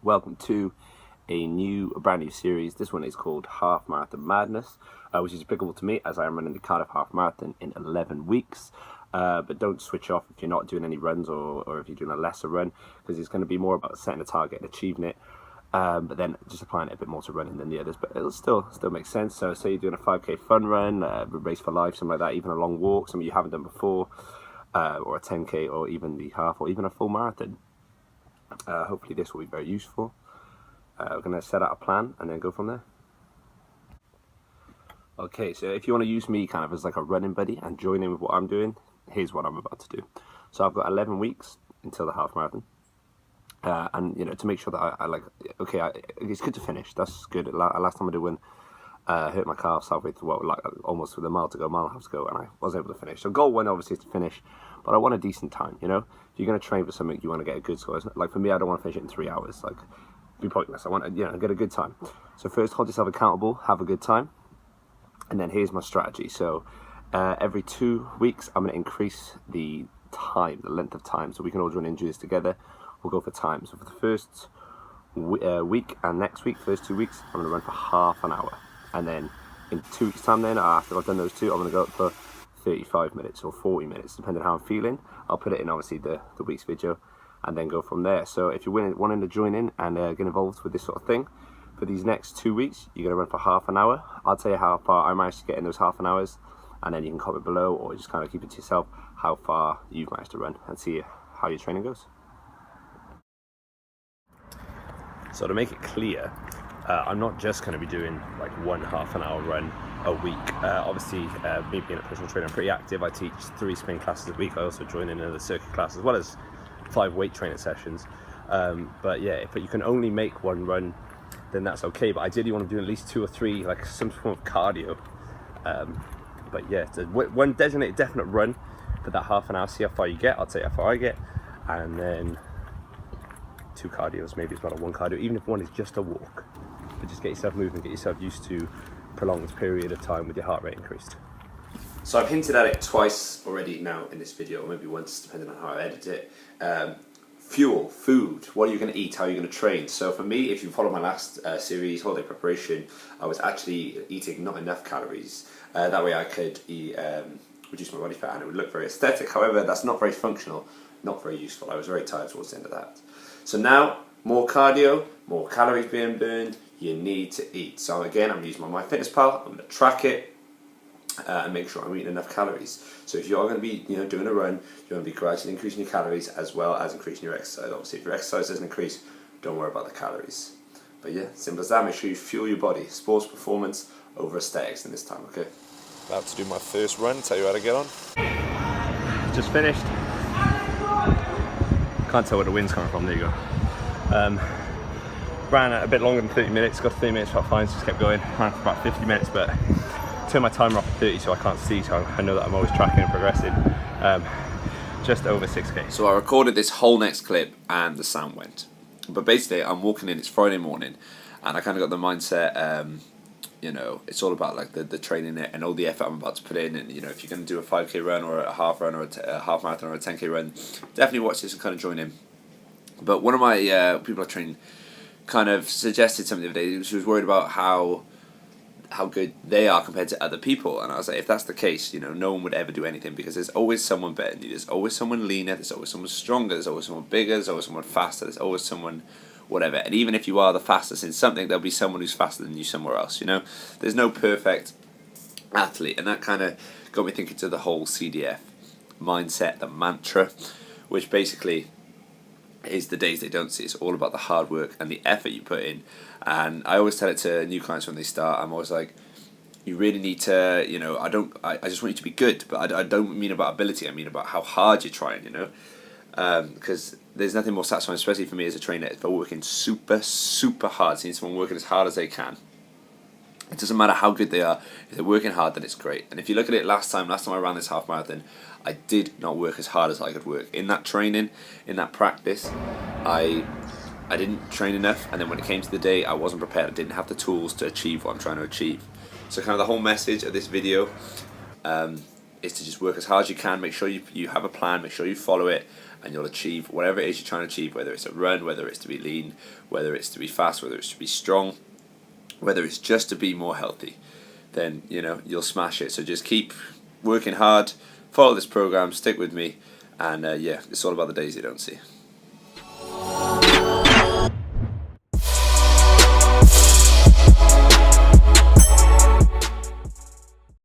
welcome to a brand new series. This one is called Half Marathon Madness, which is applicable to me as I am running the Cardiff Half Marathon in 11 weeks. But don't switch off if you're not doing any runs or if you're doing a lesser run, because it's going to be more about setting a target and achieving it, but then just applying it a bit more to running than the others. But it'll still make sense. So say you're doing a 5k fun run, a race for life, something like that, even a long walk, something you haven't done before, or a 10k, or even the half, or even a full marathon. Hopefully this will be very useful. We're going to set out a plan and then go from there. Okay, so if you want to use me kind of as like a running buddy and join in with what I'm doing, here's what I'm about to do. So I've got 11 weeks until the half marathon. And, you know, to make sure that it's good to finish. That's good. Last time I did one, hurt my calves halfway through, almost with a mile and a half to go, and I was able to finish. So goal one obviously is to finish, but I want a decent time, you know? If you're going to train for something, you want to get a good score. Like for me, I don't want to finish it in 3 hours. Like, it'd be pointless. I want to, get a good time. So first, hold yourself accountable, have a good time. And then here's my strategy. So every 2 weeks, I'm going to increase the time, the length of time, so we can all join in and do this together. We'll go for time. So for the first week and next week, first 2 weeks, I'm going to run for half an hour. And then in 2 weeks' time then, after I've done those two, I'm going to go up for 35 minutes or 40 minutes, depending on how I'm feeling. I'll put it in, obviously, the week's video, and then go from there. So if you're wanting to join in and get involved with this sort of thing, for these next 2 weeks, you're going to run for half an hour. I'll tell you how far I managed to get in those half an hours, and then you can comment below or just kind of keep it to yourself how far you've managed to run and see how your training goes. So to make it clear, I'm not just going to be doing like one half an hour run a week. Obviously, me being a personal trainer, I'm pretty active. I teach 3 spin classes a week. I also join in another circuit class as well as 5 weight training sessions. But yeah, if you can only make one run, then that's okay. But ideally, you want to do at least 2 or 3, like some form of cardio. But yeah, one designated definite run for that half an hour. See how far you get. I'll tell you how far I get, and then 2 cardios, maybe as well, or 1 cardio, even if one is just a walk. But just get yourself moving, get yourself used to prolonged period of time with your heart rate increased. So I've hinted at it twice already now in this video, or maybe once, depending on how I edit it. Fuel, food, what are you going to eat, how are you going to train? So for me, if you follow my last series, holiday preparation, I was actually eating not enough calories. That way I could reduce my body fat and it would look very aesthetic. However, that's not very functional, not very useful. I was very tired towards the end of that. So now, more cardio, more calories being burned, you need to eat. So again, I'm using my MyFitnessPal, I'm going to track it and make sure I'm eating enough calories. So if you are going to be doing a run, you're going to be gradually increasing your calories as well as increasing your exercise. Obviously, if your exercise doesn't increase, don't worry about the calories. But yeah, simple as that. Make sure you fuel your body. Sports performance over aesthetics in this time, okay? About to do my first run, tell you how to get on. Just finished. Can't tell where the wind's coming from, there you go. Ran a bit longer than 30 minutes, got 30 minutes, felt fine, so just kept going. Ran for about 50 minutes, but turned my timer off at 30 so I can't see, so I know that I'm always tracking and progressing. Just over 6k. So I recorded this whole next clip and the sound went. But basically, I'm walking in, it's Friday morning, and I kind of got the mindset, it's all about like the training and all the effort I'm about to put in. And if you're going to do a 5k run or a half run or a half marathon or a 10k run, definitely watch this and kind of join in. But one of my people I train kind of suggested something the other day. She was worried about how good they are compared to other people, and I was like, if that's the case, no one would ever do anything, because there's always someone better than you. There's always someone leaner. There's always someone stronger. There's always someone bigger. There's always someone faster. There's always someone whatever. And even if you are the fastest in something, there'll be someone who's faster than you somewhere else. There's no perfect athlete, and that kind of got me thinking to the whole CDF mindset, the mantra, which basically is the days they don't see. It's all about the hard work and the effort you put in. And I always tell it to new clients when they start. I'm always like, you really need to, I just want you to be good, but I don't mean about ability. I mean about how hard you're trying, because there's nothing more satisfying, especially for me as a trainer, if they're working super, super hard, seeing someone working as hard as they can. It doesn't matter how good they are. If they're working hard, then it's great. And if you look at it last time I ran this half marathon, I did not work as hard as I could work. In that training, in that practice, I didn't train enough, and then when it came to the day, I wasn't prepared. I didn't have the tools to achieve what I'm trying to achieve. So kind of the whole message of this video is to just work as hard as you can. Make sure you have a plan, make sure you follow it, and you'll achieve whatever it is you're trying to achieve, whether it's a run, whether it's to be lean, whether it's to be fast, whether it's to be strong, whether it's just to be more healthy. Then, you know, you'll smash it. So just keep working hard, follow this program, stick with me, and yeah, it's all about the days you don't see.